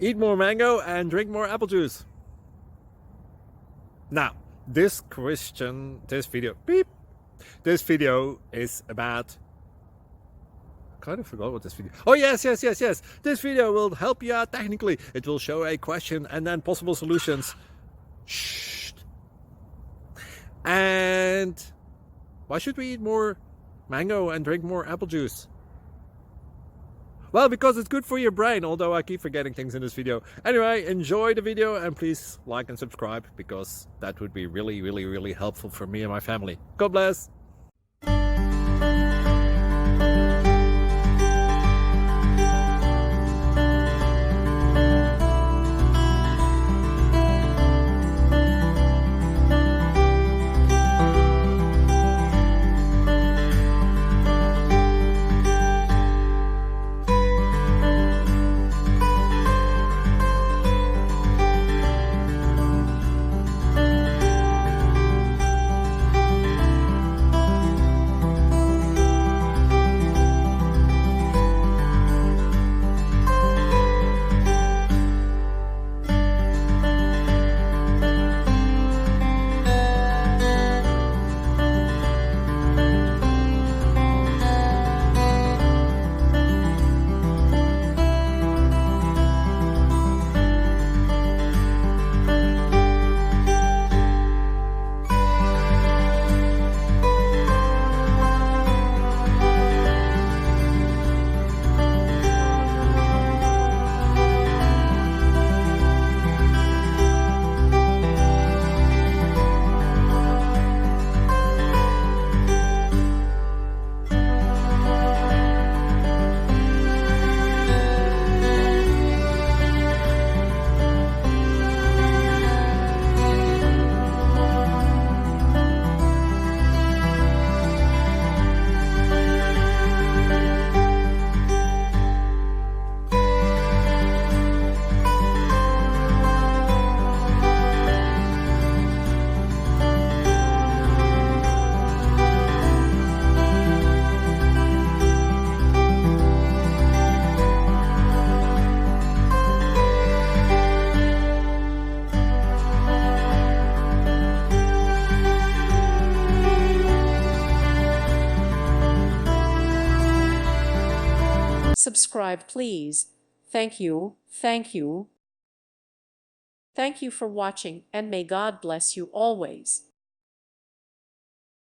eat more mango and drink more apple juice. Now, this video is about, I kind of forgot what this video. Oh, yes. This video will help you out technically. It will show a question and then possible solutions. Shh. And why should we eat more mango and drink more apple juice? Well, because it's good for your brain, although I keep forgetting things in this video. Anyway, enjoy the video and please like and subscribe, because that would be really helpful for me and my family. God bless. Subscribe, please. Thank you. Thank you. Thank you for watching, and may God bless you always.